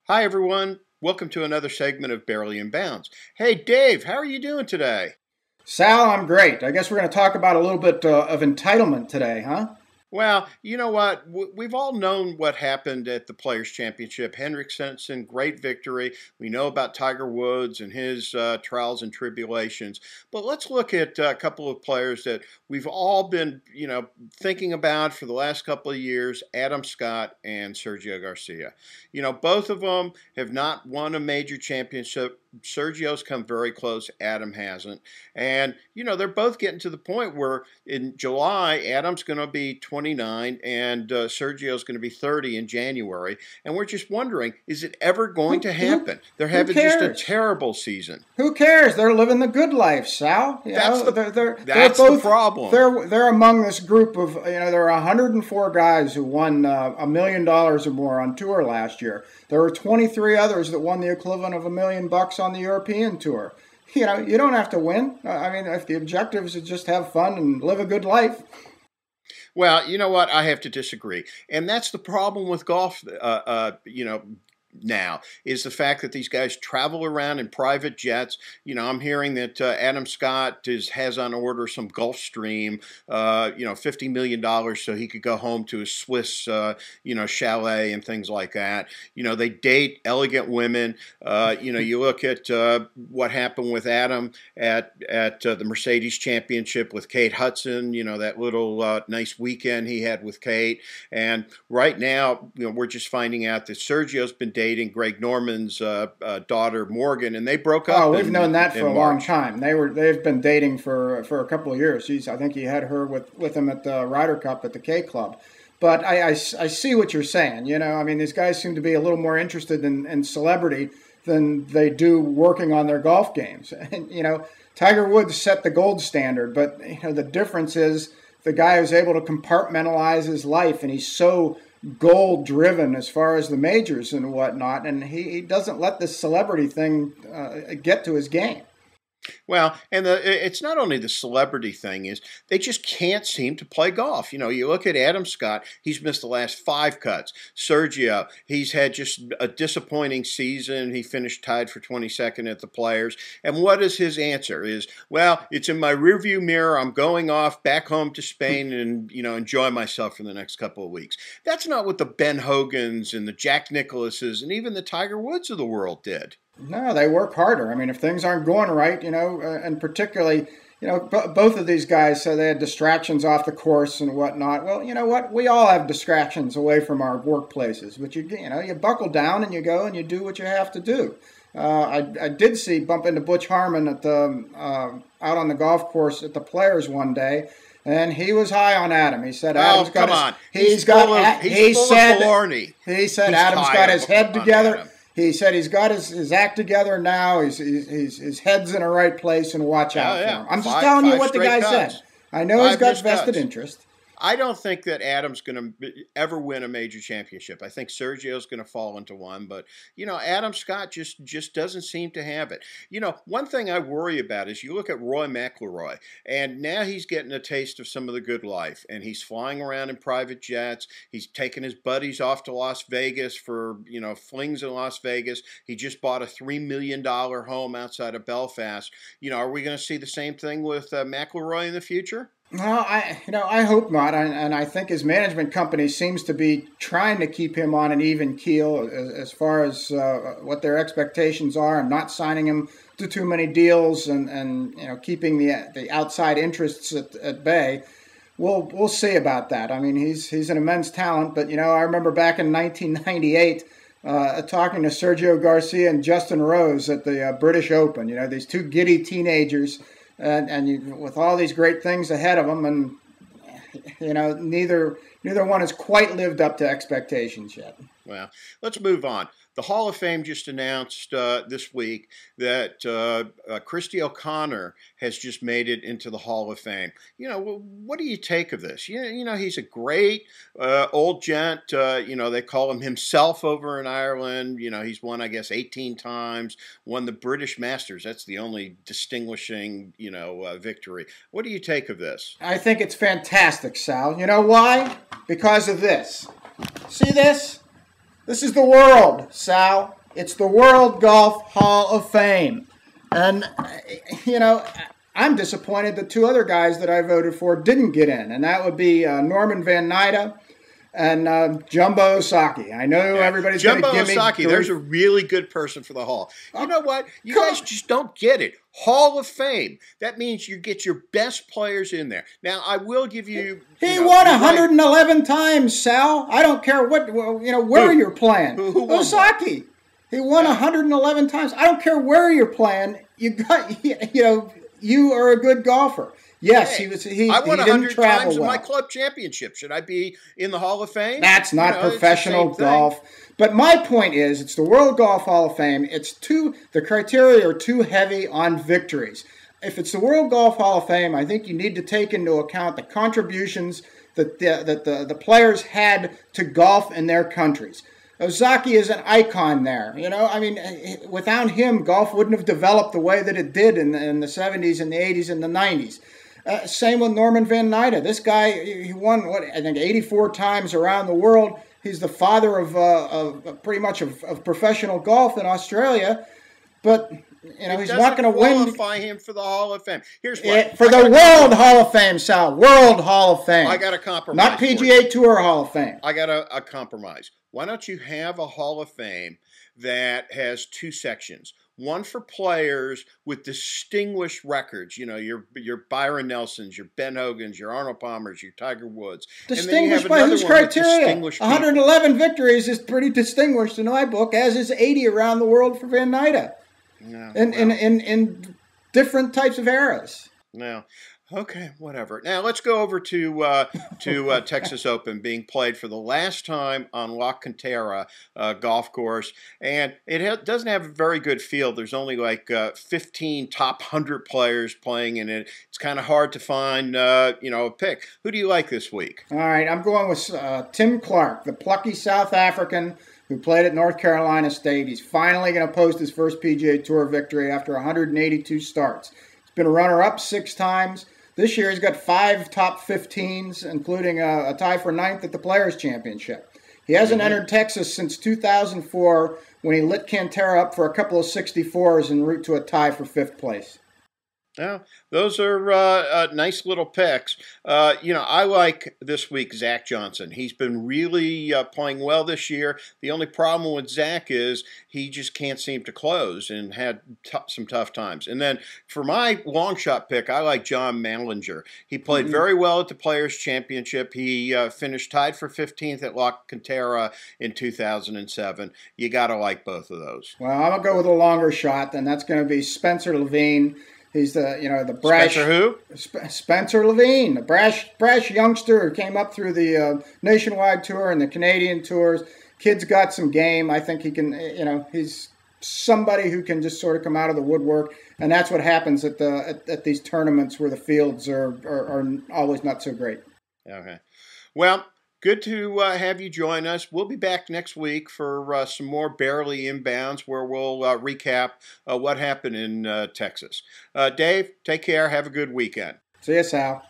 Hi, everyone. Welcome to another segment of Barely in Bounds. Hey, Dave, how are you doing today? Sal, I'm great. I guess we're going to talk about a little bit of entitlement today, huh? Well, you know what? We've all known what happened at the Players' Championship. Henrik Stenson, great victory. We know about Tiger Woods and his trials and tribulations. But let's look at a couple of players that we've all been, thinking about for the last couple of years, Adam Scott and Sergio Garcia. Both of them have not won a major championship. Sergio's come very close. Adam hasn't. And, they're both getting to the point where in July, Adam's going to be 29 and Sergio's going to be 30 in January. And we're just wondering, is it ever going to happen? They're having just a terrible season. Who cares? They're living the good life, Sal. That's the problem. They're among this group of, there are 104 guys who won $1 million or more on tour last year. There were 23 others that won the equivalent of $1 million on the European tour. You don't have to win. I mean, if the objective is to just have fun and live a good life. Well, you know what? I have to disagree. And that's the problem with golf, now, is the fact that these guys travel around in private jets. I'm hearing that Adam Scott has on order some Gulfstream, $50 million so he could go home to his Swiss, chalet and things like that. They date elegant women. You look at what happened with Adam at the Mercedes Championship with Kate Hudson, that little nice weekend he had with Kate. And right now, we're just finding out that Sergio's been dating Greg Norman's daughter Morgan, and they broke up. Oh, we've known that for a long time. They've been dating for a couple of years. I think he had her with him at the Ryder Cup at the K Club. But I see what you're saying. These guys seem to be a little more interested in celebrity than they do working on their golf games. And Tiger Woods set the gold standard, but the difference is the guy who's able to compartmentalize his life, and he's so goal driven as far as the majors and whatnot, and he doesn't let this celebrity thing get to his game. Well, and it's not only the celebrity thing, is they just can't seem to play golf. You look at Adam Scott, he's missed the last 5 cuts. Sergio, he's had just a disappointing season. He finished tied for 22nd at the Players. And what is his answer? Is, well, it's in my rearview mirror. I'm going off back home to Spain and, enjoy myself for the next couple of weeks. That's not what the Ben Hogans and the Jack Nicklauses and even the Tiger Woods of the world did. No, they work harder. If things aren't going right, and particularly, both of these guys said they had distractions off the course and whatnot. Well, you know what? We all have distractions away from our workplaces, but you buckle down and you go and you do what you have to do. I did bump into Butch Harmon at the out on the golf course at the Players one day. And he was high on Adam. He said Adam's got his Adam's got his head together. He said he's got his act together now. His head's in the right place, and watch out for him. I'm just telling you what the guy said. I know he's got vested interest. I don't think that Adam's going to ever win a major championship. I think Sergio's going to fall into one, but Adam Scott just doesn't seem to have it. One thing I worry about is you look at Roy McIlroy, and now he's getting a taste of some of the good life, and he's flying around in private jets. He's taking his buddies off to Las Vegas for flings in Las Vegas. He just bought a $3 million home outside of Belfast. Are we going to see the same thing with McIlroy in the future? Well, I hope not, and I think his management company seems to be trying to keep him on an even keel as far as what their expectations are, and not signing him to too many deals, and keeping the outside interests at bay. We'll see about that. He's an immense talent, but I remember back in 1998. Talking to Sergio Garcia and Justin Rose at the British Open. These two giddy teenagers. And with all these great things ahead of them, and neither one has quite lived up to expectations yet. Well, let's move on. The Hall of Fame just announced this week that Christy O'Connor has just made it into the Hall of Fame. What do you take of this? He's a great old gent. They call him himself over in Ireland. He's won, I guess, 18 times, won the British Masters. That's the only distinguishing, victory. What do you take of this? I think it's fantastic, Sal. You know why? Because of this. See this? This is the world, Sal. It's the World Golf Hall of Fame. And, I'm disappointed that two other guys that I voted for didn't get in, and that would be Norman Van Nyda and Jumbo Osaki. I know everybody's going to give me... Jumbo Osaki, there's a really good person for the Hall. You know what? You guys just don't get it. Hall of Fame. That means you get your best players in there. Now, I will give you... He won 111 times, Sal. I don't care where you're playing. Who won Osaki. He won 111 times. I don't care where you're playing. You are a good golfer. Yes, hey, he I won he 100 didn't travel times in well. my club championship. Should I be in the Hall of Fame? That's not professional golf. But my point is, it's the World Golf Hall of Fame. The criteria are too heavy on victories. If it's the World Golf Hall of Fame, I think you need to take into account the contributions that the players had to golf in their countries. Ozaki is an icon there. Without him, golf wouldn't have developed the way that it did in the 70s and the 80s and the 90s. Same with Norman Van Nyda. This guy, he won, 84 times around the world. He's the father of pretty much of professional golf in Australia. But, he's not going to win. Qualify him for the Hall of Fame. Here's what. For the World Hall of Fame, Sal. World Hall of Fame. I got a compromise. Not PGA Tour Hall of Fame. I got a compromise. Why don't you have a Hall of Fame that has two sections? One for players with distinguished records, your Byron Nelsons, your Ben Hogans, your Arnold Palmers, your Tiger Woods. Distinguished by whose criteria? 111 victories is pretty distinguished in my book, as is 80 around the world for Van Nyda. No, in different types of eras. No. Okay, whatever. Now let's go over to Texas Open being played for the last time on La Cantera golf course, and it doesn't have a very good field. There's only 15 top 100 players playing in it. It's kind of hard to find a pick. Who do you like this week? All right, I'm going with Tim Clark, the plucky South African who played at North Carolina State. He's finally going to post his first PGA Tour victory after 182 starts. He's been a runner-up 6 times. This year he's got 5 top 15s, including a tie for 9th at the Players' Championship. He hasn't entered Texas since 2004 when he lit Cantera up for a couple of 64s en route to a tie for 5th place. Yeah, those are nice little picks. I like this week Zach Johnson. He's been really playing well this year. The only problem with Zach is he just can't seem to close and had some tough times. And then for my long shot pick, I like John Mallinger. He played very well at the Players' Championship. He finished tied for 15th at La Cantera in 2007. You got to like both of those. Well, I'm going to go with a longer shot, and that's going to be Spencer Levine. He's the brash. Spencer who? Spencer Levine, the brash youngster who came up through the Nationwide Tour and the Canadian Tours. Kid's got some game. I think he can. He's somebody who can just sort of come out of the woodwork, and that's what happens at these tournaments where the fields are always not so great. Okay, well. Good to have you join us. We'll be back next week for some more Barely Inbounds where we'll recap what happened in Texas. Dave, take care. Have a good weekend. See you, Sal.